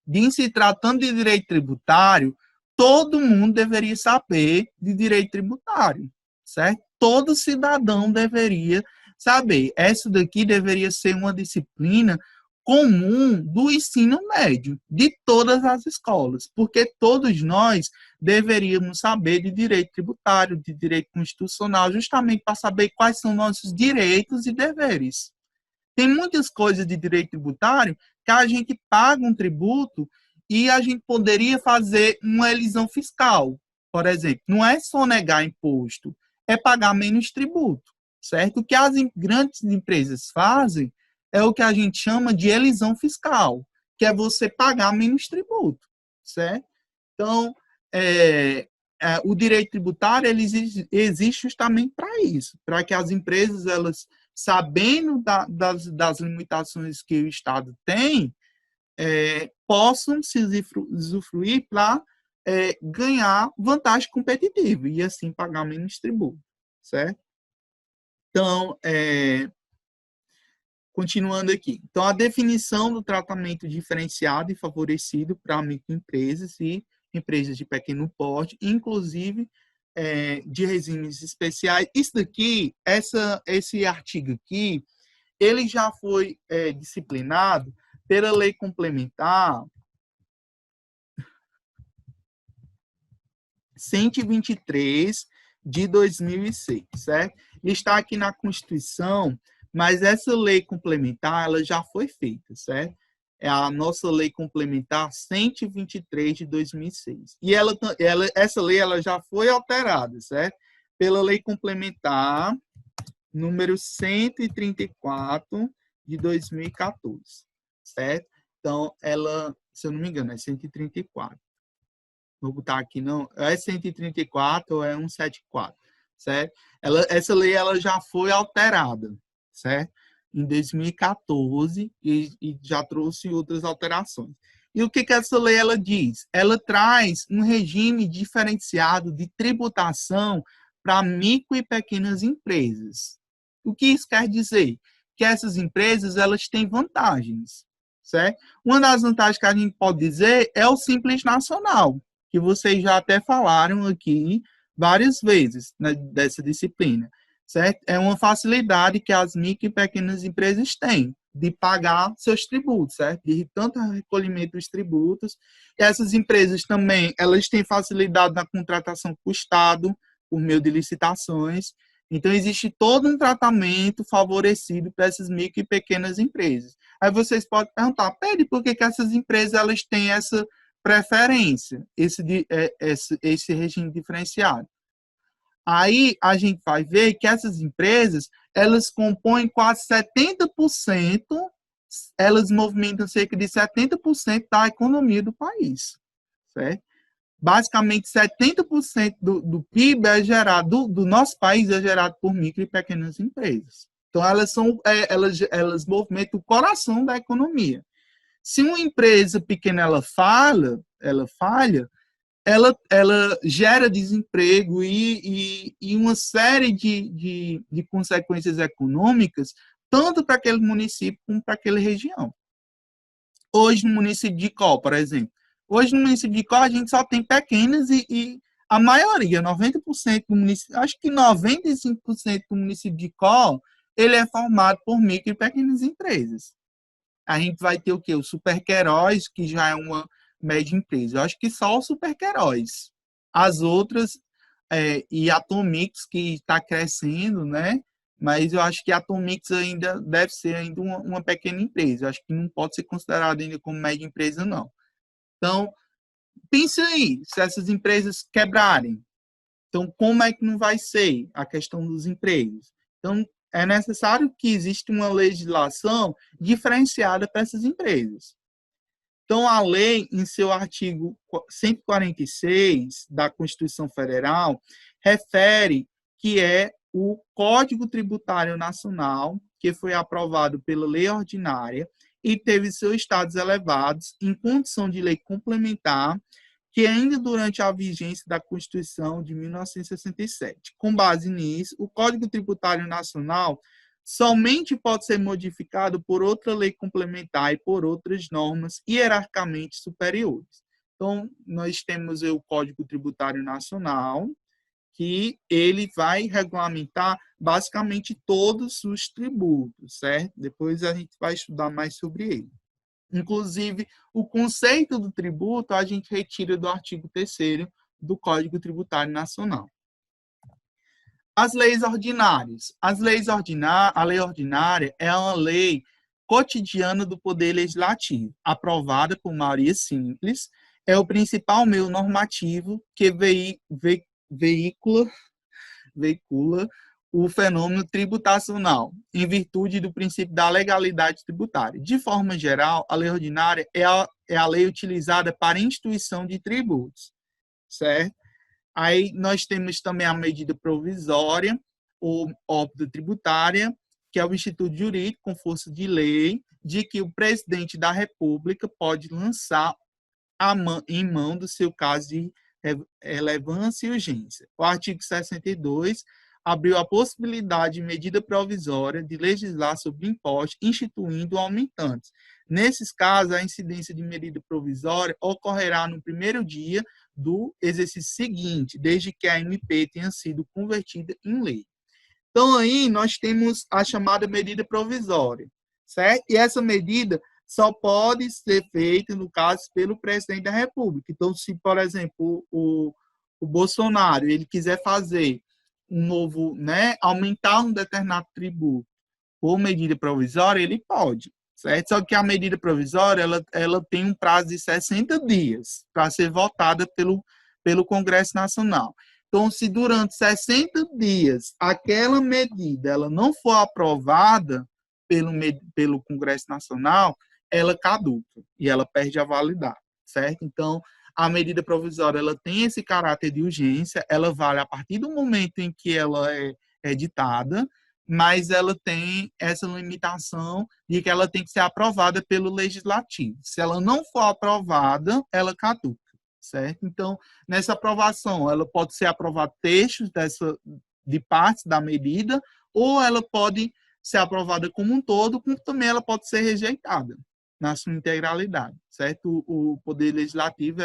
Speaker 1: De se tratando de direito tributário, todo mundo deveria saber de direito tributário, certo? Todo cidadão deveria saber. Essa daqui deveria ser uma disciplina comum do ensino médio, de todas as escolas, porque todos nós deveríamos saber de direito tributário, de direito constitucional, justamente para saber quais são nossos direitos e deveres. Tem muitas coisas de direito tributário que a gente paga um tributo e a gente poderia fazer uma elisão fiscal, por exemplo. Não é só negar imposto, é pagar menos tributo, certo? O que as grandes empresas fazem é o que a gente chama de elisão fiscal, que é você pagar menos tributo, certo? Então, o direito tributário ele existe justamente para isso, para que as empresas, elas, sabendo das limitações que o Estado tem, possam se usufruir para ganhar vantagem competitiva e assim pagar menos tributo, certo? Então, continuando aqui. Então, a definição do tratamento diferenciado e favorecido para microempresas e empresas de pequeno porte, inclusive de regimes especiais. Isso daqui, esse artigo aqui, ele já foi disciplinado pela Lei Complementar 123 de 2006, certo? Está aqui na Constituição, mas essa lei complementar, ela já foi feita, certo? É a nossa lei complementar 123 de 2006. E essa lei ela já foi alterada, certo? Pela lei complementar número 134 de 2014, certo? Então, ela, se eu não me engano, é 134. Vou botar aqui, não, é 134 ou é 174, certo? Essa lei ela já foi alterada, certo? Em 2014 e já trouxe outras alterações. E o que essa lei ela diz? Ela traz um regime diferenciado de tributação para micro e pequenas empresas. O que isso quer dizer? Que essas empresas elas têm vantagens, certo? Uma das vantagens que a gente pode dizer é o Simples Nacional, que vocês já até falaram aqui várias vezes, né, dessa disciplina, certo? É uma facilidade que as micro e pequenas empresas têm de pagar seus tributos, certo? De tanto recolhimento dos tributos. E essas empresas também, elas têm facilidade na contratação com o Estado, por meio de licitações. Então, existe todo um tratamento favorecido para essas micro e pequenas empresas. Aí vocês podem perguntar, Pedro, por que essas empresas elas têm essa preferência, esse regime diferenciado? Aí a gente vai ver que essas empresas, elas compõem quase 70%, elas movimentam cerca de 70% da economia do país, certo? Basicamente, 70% do PIB é gerado, do nosso país é gerado por micro e pequenas empresas. Então, elas movimentam o coração da economia. Se uma empresa pequena ela falha, ela gera desemprego e uma série de consequências econômicas, tanto para aquele município como para aquela região. Hoje, no município de Icó, por exemplo, hoje no município de Icó a gente só tem pequenas e a maioria, 90% do município, acho que 95% do município de Icó, ele é formado por micro e pequenas empresas. A gente vai ter o quê? O Super Queiroz, que já é uma média empresa. Eu acho que só o Super Queiroz. As outras, e a Atomix, que está crescendo, né? Mas eu acho que a Atomix ainda deve ser ainda uma pequena empresa. Eu acho que não pode ser considerada ainda como média empresa, não. Então, pense aí, se essas empresas quebrarem. Então, como é que não vai ser a questão dos empregos? Então, é necessário que exista uma legislação diferenciada para essas empresas. Então, a lei, em seu artigo 146 da Constituição Federal, refere que é o Código Tributário Nacional, que foi aprovado pela lei ordinária e teve seus estados elevados em condição de lei complementar, que ainda durante a vigência da Constituição de 1967. Com base nisso, o Código Tributário Nacional somente pode ser modificado por outra lei complementar e por outras normas hierarquicamente superiores. Então, nós temos o Código Tributário Nacional, que ele vai regulamentar basicamente todos os tributos, certo? Depois a gente vai estudar mais sobre ele. Inclusive, o conceito do tributo a gente retira do artigo 3º do Código Tributário Nacional. As leis ordinárias. A lei ordinária é uma lei cotidiana do Poder Legislativo, aprovada por maioria simples, é o principal meio normativo que veicula o fenômeno tributacional, em virtude do princípio da legalidade tributária. De forma geral, a lei ordinária é a lei utilizada para a instituição de tributos. certo? Aí nós temos também a medida provisória, ou óbito tributária, que é o instituto jurídico com força de lei, de que o presidente da República pode lançar em mão do seu caso de relevância e urgência. O artigo 62 abriu a possibilidade de medida provisória de legislar sobre impostos, instituindo aumentantes. Nesses casos, a incidência de medida provisória ocorrerá no primeiro dia do exercício seguinte, desde que a MP tenha sido convertida em lei. Então, aí nós temos a chamada medida provisória, certo? E essa medida só pode ser feita, no caso, pelo presidente da República. Então, se, por exemplo, o Bolsonaro ele quiser fazer um novo, né, aumentar um determinado tributo por medida provisória, ele pode, certo? Só que a medida provisória ela tem um prazo de 60 dias para ser votada pelo Congresso Nacional. Então, se durante 60 dias aquela medida ela não for aprovada pelo Congresso Nacional, ela caduca e ela perde a validade, certo? Então, a medida provisória ela tem esse caráter de urgência, ela vale a partir do momento em que ela é editada, mas ela tem essa limitação de que ela tem que ser aprovada pelo Legislativo. Se ela não for aprovada, ela caduca, certo? Então, nessa aprovação, ela pode ser aprovada textos de partes da medida, ou ela pode ser aprovada como um todo, como também ela pode ser rejeitada na sua integralidade, certo? O poder legislativo,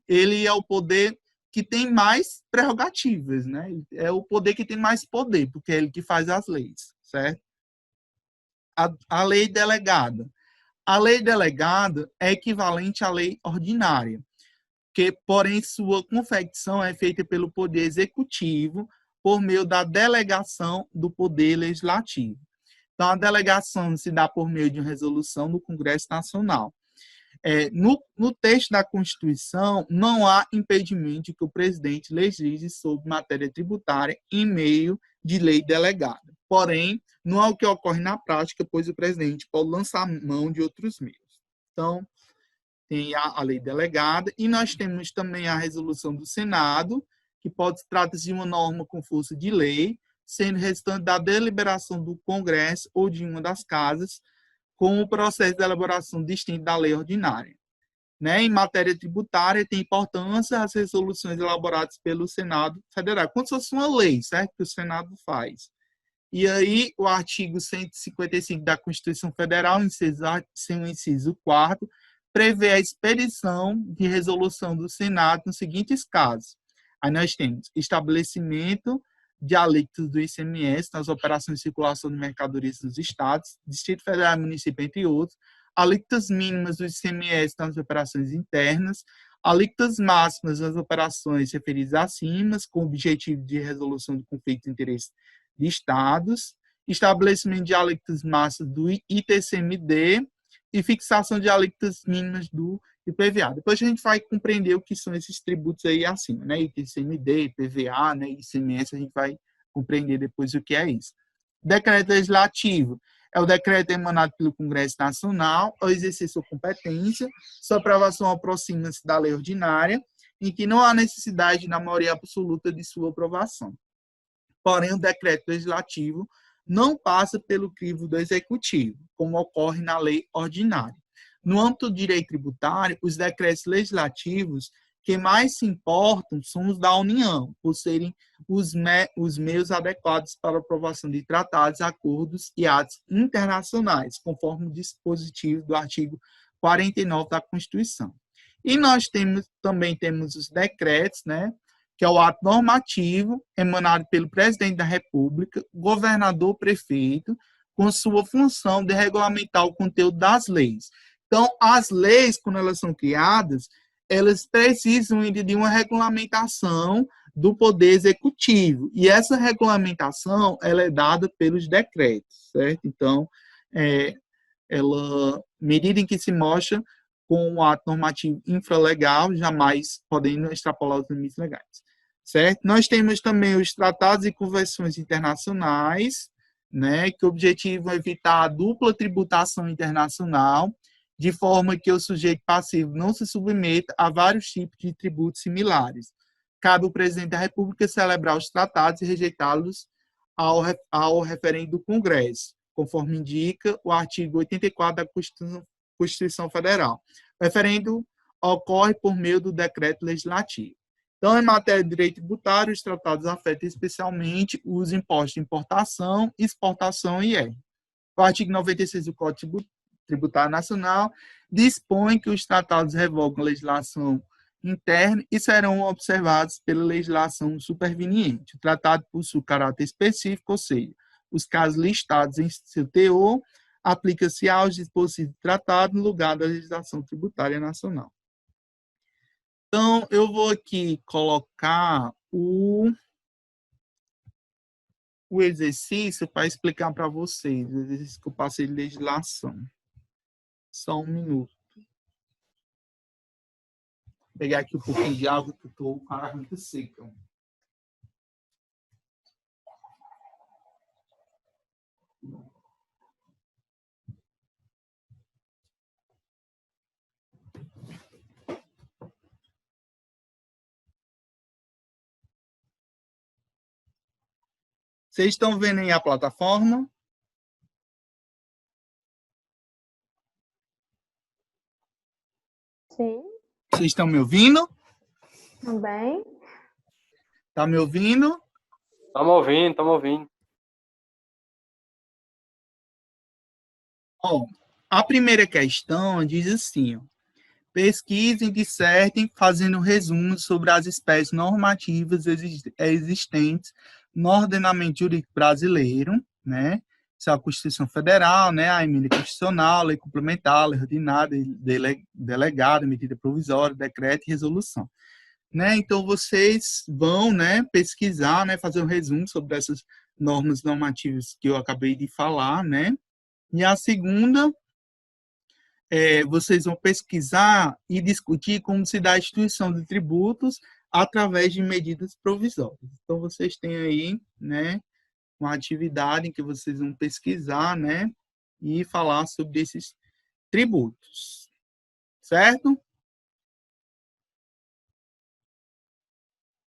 Speaker 1: ele é o poder que tem mais prerrogativas, né? É o poder que tem mais poder, porque é ele que faz as leis, certo? A lei delegada. A lei delegada é equivalente à lei ordinária, que, porém, sua confecção é feita pelo Poder Executivo por meio da delegação do Poder Legislativo. Então, a delegação se dá por meio de uma resolução do Congresso Nacional. No texto da Constituição, não há impedimento de que o presidente legisle sobre matéria tributária em meio de lei delegada. Porém, não é o que ocorre na prática, pois o presidente pode lançar mão de outros meios. Então, tem a lei delegada, e nós temos também a resolução do Senado, que pode tratar de uma norma com força de lei, sendo restante da deliberação do Congresso ou de uma das casas, com o processo de elaboração distinto da lei ordinária. Né? Em matéria tributária, tem importância as resoluções elaboradas pelo Senado Federal, como se fosse uma lei, certo? Que o Senado faz. E aí, o artigo 155 da Constituição Federal, seu inciso 4º, prevê a expedição de resolução do Senado nos seguintes casos. Aí nós temos estabelecimento de alíquotas do ICMS nas operações de circulação de mercadorias nos estados, Distrito Federal e município, entre outros, alíquotas mínimas do ICMS nas operações internas, alíquotas máximas nas operações referidas acima, com o objetivo de resolução de conflito de interesse de estados, estabelecimento de alíquotas máximas do ITCMD e fixação de alíquotas mínimas do IPVA. Depois a gente vai compreender o que são esses tributos aí acima, né? ITCMD, IPVA, né? ICMS, a gente vai compreender depois o que é isso. Decreto legislativo é o decreto emanado pelo Congresso Nacional ao exercer sua competência. Sua aprovação aproxima-se da lei ordinária, em que não há necessidade da maioria absoluta de sua aprovação. Porém, o decreto legislativo não passa pelo crivo do executivo, como ocorre na lei ordinária. No âmbito do direito tributário, os decretos legislativos que mais se importam são os da União, por serem os meios adequados para aprovação de tratados, acordos e atos internacionais, conforme o dispositivo do artigo 49 da Constituição. E nós também temos os decretos, né, que é o ato normativo emanado pelo presidente da República, governador, prefeito, com sua função de regulamentar o conteúdo das leis. Então, as leis, quando elas são criadas, elas precisam de uma regulamentação do Poder Executivo. E essa regulamentação, ela é dada pelos decretos, certo? Então, medida em que se mostra com um ato normativo infralegal, jamais podendo extrapolar os limites legais, certo? Nós temos também os tratados e convenções internacionais, né, que o objetivo é evitar a dupla tributação internacional de forma que o sujeito passivo não se submeta a vários tipos de tributos similares. Cabe ao presidente da República celebrar os tratados e rejeitá-los ao referendo do Congresso, conforme indica o artigo 84 da Constituição Federal. O referendo ocorre por meio do decreto legislativo. Então, em matéria de direito tributário, os tratados afetam especialmente os impostos de importação, exportação e IR. O artigo 96 do Código Tributário Nacional dispõe que os tratados revogam a legislação interna e serão observados pela legislação superveniente. O tratado possui caráter específico, ou seja, os casos listados em seu teor aplica-se aos dispositivos do tratado no lugar da legislação tributária nacional. Então, eu vou aqui colocar o exercício para explicar para vocês, o exercício que eu passei de legislação. Só um minuto. Vou pegar aqui um pouquinho de água, que eu estou com a garganta seca. Vocês estão vendo aí a plataforma?
Speaker 3: Sim.
Speaker 1: Vocês estão me ouvindo?
Speaker 3: Também.
Speaker 1: Tá me ouvindo?
Speaker 4: Estamos ouvindo, estamos ouvindo.
Speaker 1: Ó, a primeira questão diz assim, ó, pesquisem, dissertem, fazendo resumo sobre as espécies normativas existentes no ordenamento jurídico brasileiro, né? Isso é a Constituição Federal, né? A emenda constitucional, lei complementar, lei ordinária, delegada, medida provisória, decreto e resolução. Né? Então, vocês vão, né, pesquisar, né, fazer um resumo sobre essas normas normativas que eu acabei de falar, né? E a segunda, vocês vão pesquisar e discutir como se dá a instituição de tributos através de medidas provisórias. Então, vocês têm aí, né, uma atividade em que vocês vão pesquisar, né, e falar sobre esses tributos, certo?